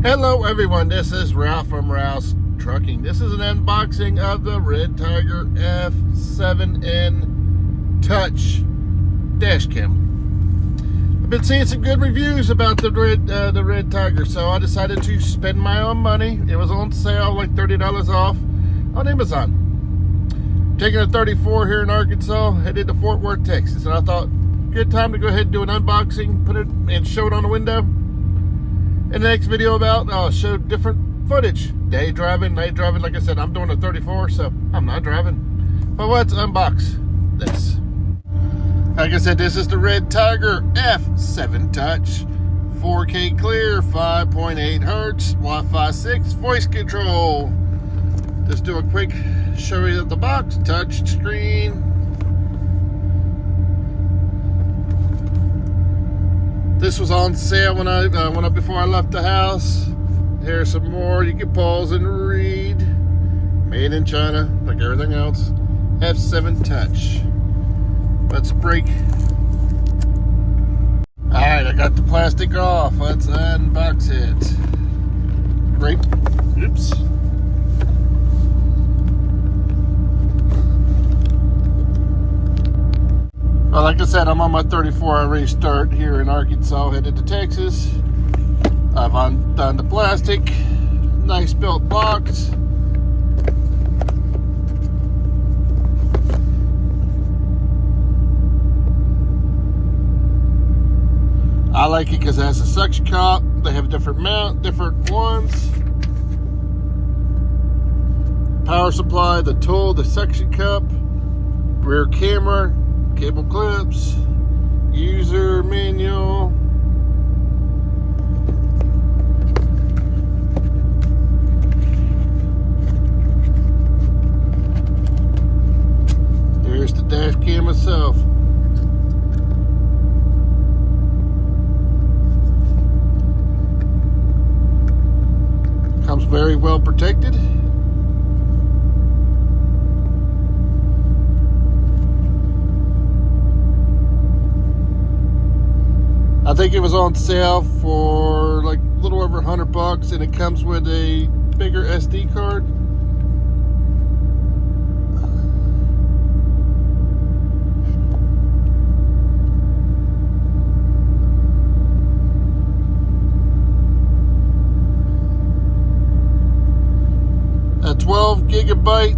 Hello everyone, this is Ralph from Ralph's Trucking. This is an unboxing of the Redtiger F7N Touch dash cam. I've been seeing some good reviews about the Redtiger, so I decided to spend my own money. It was on sale, like $30 off on Amazon. Taking a 34 here in Arkansas, headed to Fort Worth, Texas, and I thought, good time to go ahead and do an unboxing, put it and show it on the window. In the next video I'll show different footage. Day driving, night driving. Like I said, I'm doing a 34, so I'm not driving. But let's unbox this. Like I said, this is the Redtiger F7 Touch. 4K clear, 5.8 hertz, Wi-Fi 6, voice control. Just do a quick show you of the box. Touch screen. This was on sale when I went up before I left the house. Here's some more. You can pause and read. Made in China, like everything else. F7 Touch. Let's break. Alright, I got the plastic off. Let's unbox it. Break. Oops. Well, like I said, I'm on my 34 restart here in Arkansas, headed to Texas. I've undone the plastic. Nice built box. I like it because it has a suction cup. They have a different mount, different ones. Power supply, the tool, the suction cup, rear camera, cable clips, user manual. Here's the dash cam itself. Comes very well protected. I think it was on sale for like a little over $100, and it comes with a bigger SD card. A 12 gigabyte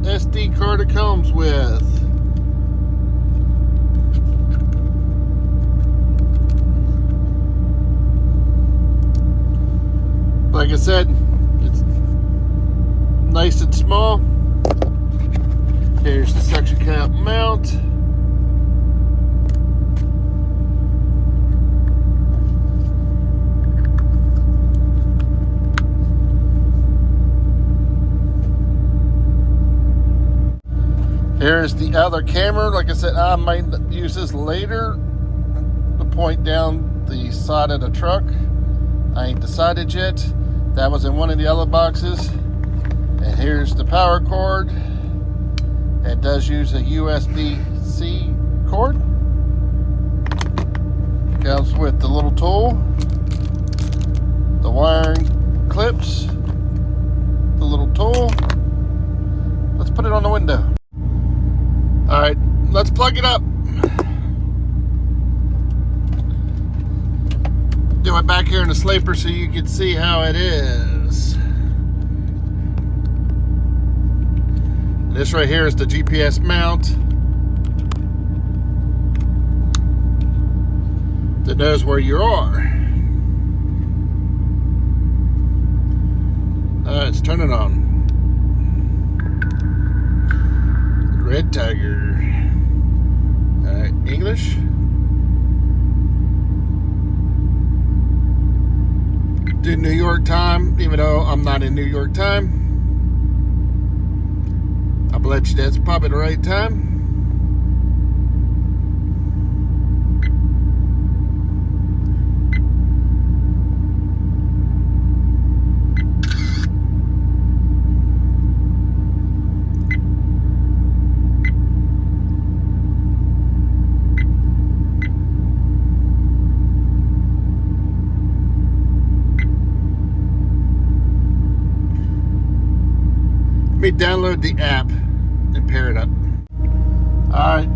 SD card it comes with. Like I said, it's nice and small. Here's the suction cap mount. Here's the other camera. Like I said, I might use this later to point down the side of the truck. I ain't decided yet. That was in one of the other boxes. And here's the power cord. It does use a USB-C cord. Comes with the little tool, the wiring clips, the little tool. Let's put it on the window. Alright, let's plug it up. Do it back here in the sleeper so you can see how it is. This right here is the GPS mount that knows where you are. Let's turn it on. Redtiger. English. Do New York time, even though I'm not in New York time. I bet you that's probably the right time. me download the app and pair it up. Alright,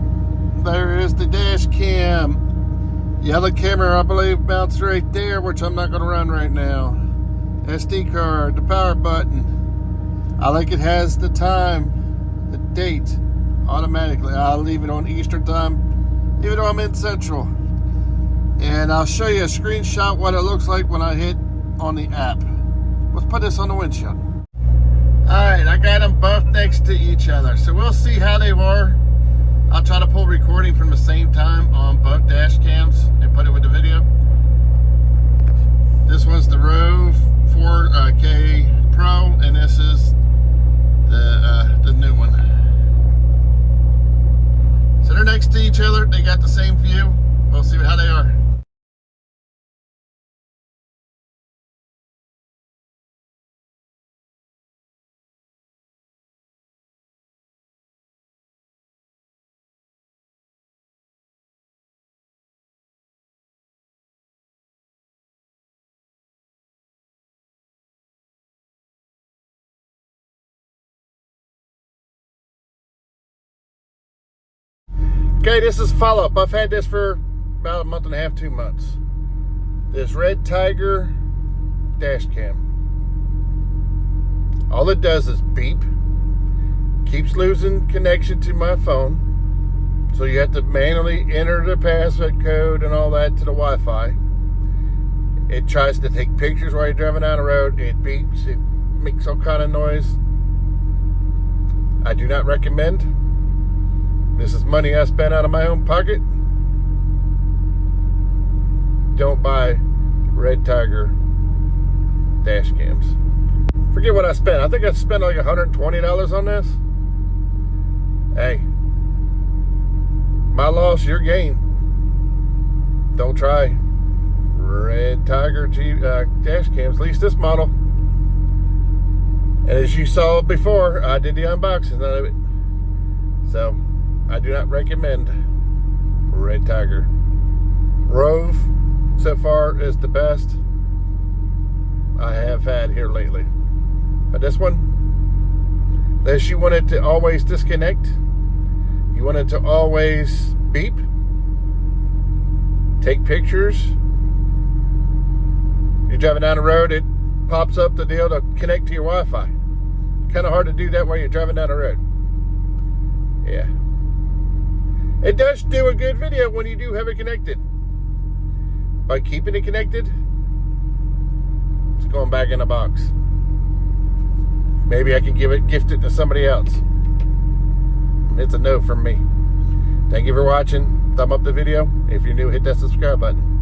there is the dash cam. The other camera I believe mounts right there, which I'm not going to run right now. SD card, the power button. I like it has the time, the date automatically. I'll leave it on Eastern time, even though I'm in Central. And I'll show you a screenshot what it looks like when I hit on the app. Let's put this on the windshield. Alright, I got them both next to each other, so we'll see how they are. I'll try to pull recording from the same time on both dash cams and put it with the video. This one's the Rove 4K Pro, and this is the new one. So they're next to each other. They got the same view. We'll see how they are. Okay, this is follow-up. I've had this for about a month and a half, 2 months. This Redtiger dash cam. All it does is beep. Keeps losing connection to my phone. So you have to manually enter the password code and all that to the Wi-Fi. It tries to take pictures while you're driving down the road. It beeps. It makes all kind of noise. I do not recommend. This is money I spent out of my own pocket. Don't buy Redtiger dash cams. Forget what I spent. I think I spent like $120 on this. Hey, my loss, your gain. Don't try Redtiger dash cams, at least this model. And as you saw before, I did the unboxing of it. So I do not recommend Redtiger. Rove so far is the best I have had here lately. But this one, unless you want it to always disconnect, you want it to always beep, take pictures. You're driving down the road, it pops up the deal to connect to your Wi-Fi. Kind of hard to do that while you're driving down the road. Yeah. It does do a good video when you do have it connected. By keeping it connected, it's going back in the box. Maybe I can gift it to somebody else. It's a no from me. Thank you for watching. Thumb up the video. If you're new, hit that subscribe button.